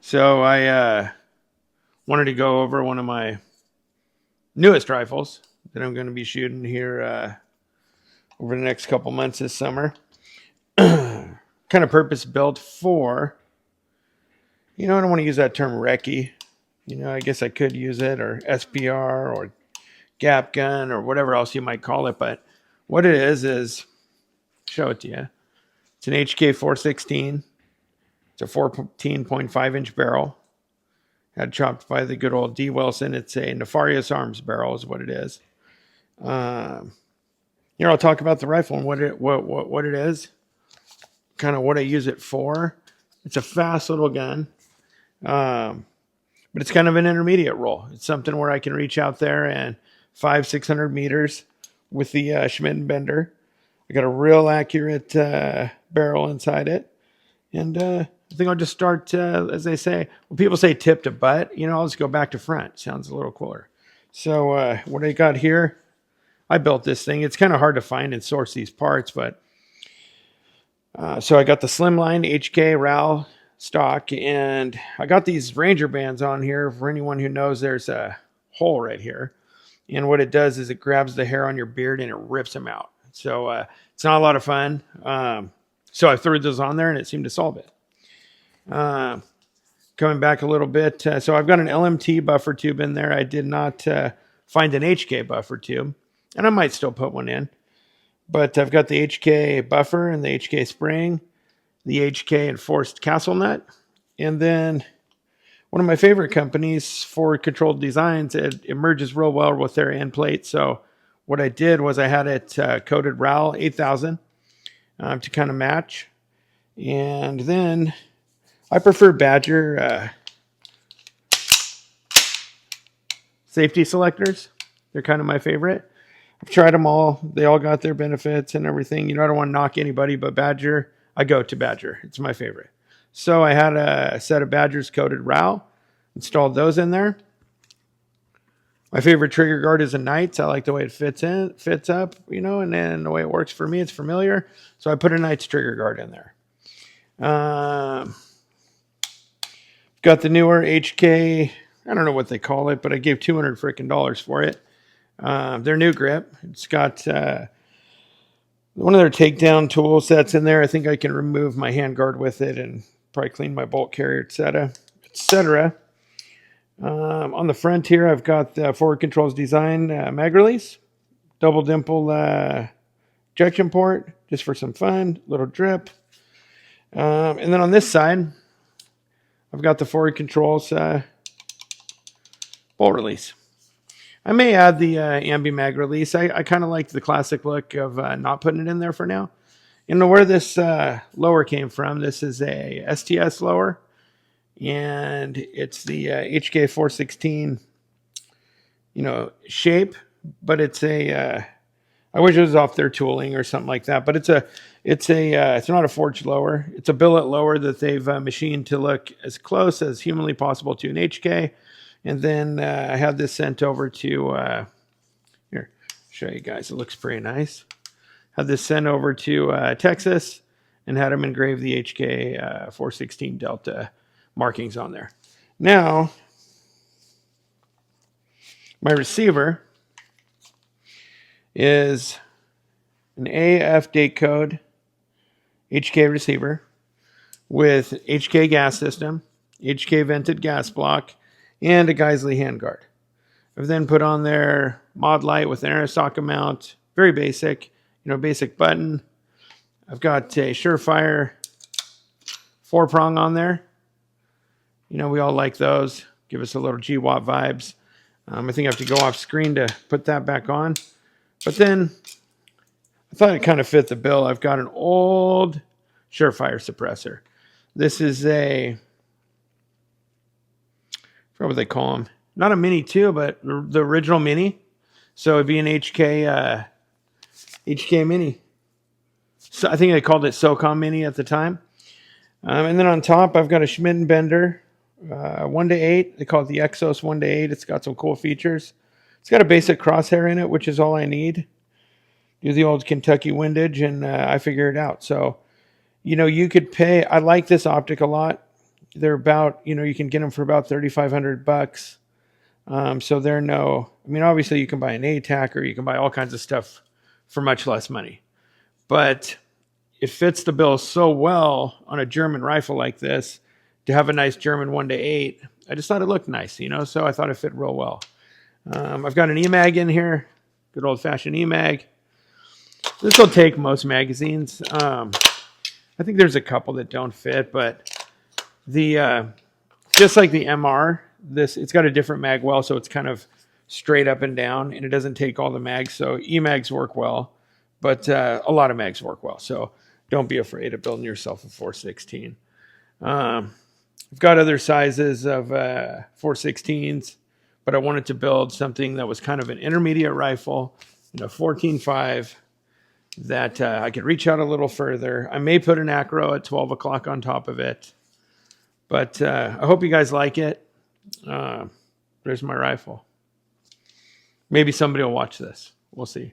So I wanted to go over one of my newest rifles that I'm going to be shooting here over the next couple months this summer. Kind of purpose built for, I don't want to use that term recce. I guess I could use it, or SPR or gap gun or whatever else you might call it. But what it is show it to you. It's an HK 416. It's a 14.5 inch barrel. Had chopped by the good old D. Wilson. It's a Nefarious Arms barrel, is what it is. I'll talk about the rifle and what it is, kind of what I use it for. It's a fast little gun, but it's kind of an intermediate role. It's something where I can reach out there and 500-600 meters with the Schmidt & Bender. I got a real accurate barrel inside it, and I think I'll just start, as they say, when people say tip to butt, I'll just go back to front. Sounds a little cooler. So what I got here, I built this thing. It's kind of hard to find and source these parts, but so I got the Slimline HK RAL stock, and I got these Ranger bands on here. For anyone who knows, there's a hole right here, and what it does is it grabs the hair on your beard and it rips them out. So it's not a lot of fun. So I threw those on there, and it seemed to solve it. Coming back a little bit, so I've got an LMT buffer tube in there. I did not find an HK buffer tube, and I might still put one in. But I've got the HK buffer and the HK spring, the HK enforced castle nut, and then one of my favorite companies for controlled designs, it emerges real well with their end plate. So what I did was I had it coated RAL 8000 to kind of match. And then I prefer Badger safety selectors. They're kind of my favorite. I've tried them all. They all got their benefits and everything. I don't want to knock anybody, but Badger, I go to Badger. It's my favorite. So I had a set of Badgers coated RAL, installed those in there. My favorite trigger guard is a Knights. I like the way it fits up, and then the way it works for me, it's familiar. So I put a Knights trigger guard in there. Got the newer HK, I don't know what they call it, but I gave $200 freaking for it. Their new grip. It's got one of their takedown tool sets in there. I think I can remove my handguard with it and probably clean my bolt carrier, etc. On the front here, I've got the Forward Controls Design mag release, double dimple ejection port, just for some fun, little drip. And then on this side, I've got the Forward Controls bolt release. I may add the Ambi mag release. I kind of like the classic look of not putting it in there for now. Where this lower came from, this is a STS lower, and it's the HK 416, shape, but it's a, I wish it was off their tooling or something like that, but it's not a forged lower. It's a billet lower that they've machined to look as close as humanly possible to an HK. And then I had this sent over to, here, show you guys. It looks pretty nice. Had this sent over to Texas and had them engrave the HK 416 Delta markings on there. Now, my receiver is an AF date code HK receiver with HK gas system, HK vented gas block, and a Geisley handguard. I've then put on there mod light with an Aristoca mount, very basic, basic button. I've got a Surefire 4-prong on there. We all like those. Give us a little GWAT vibes. I think I have to go off screen to put that back on. But then I thought it kind of fit the bill. I've got an old Surefire suppressor. This is a, what they call them, not a Mini 2, but the original Mini. So it'd be an HK Mini. So I think they called it SOCOM Mini at the time. And then on top, I've got a Schmidt & Bender 1-8. They call it the Exos 1-8. It's got some cool features. It's got a basic crosshair in it, which is all I need. Do the old Kentucky windage, and I figure it out. So, you could pay. I like this optic a lot. They're about, you can get them for about $3,500. So they're obviously you can buy an ATAC or you can buy all kinds of stuff for much less money, but it fits the bill so well on a German rifle like this to have a nice German 1-8. I just thought it looked nice, so I thought it fit real well. I've got an EMAG in here, good old fashioned EMAG. This will take most magazines. I think there's a couple that don't fit, but just like the MR, it's got a different mag well, so it's kind of straight up and down, and it doesn't take all the mags. So EMAGs work well, but a lot of mags work well. So don't be afraid of building yourself a 416. I've got other sizes of 416s, but I wanted to build something that was kind of an intermediate rifle, 14.5, that I could reach out a little further. I may put an acro at 12 o'clock on top of it, but I hope you guys like it. There's my rifle. Maybe somebody will watch this. We'll see.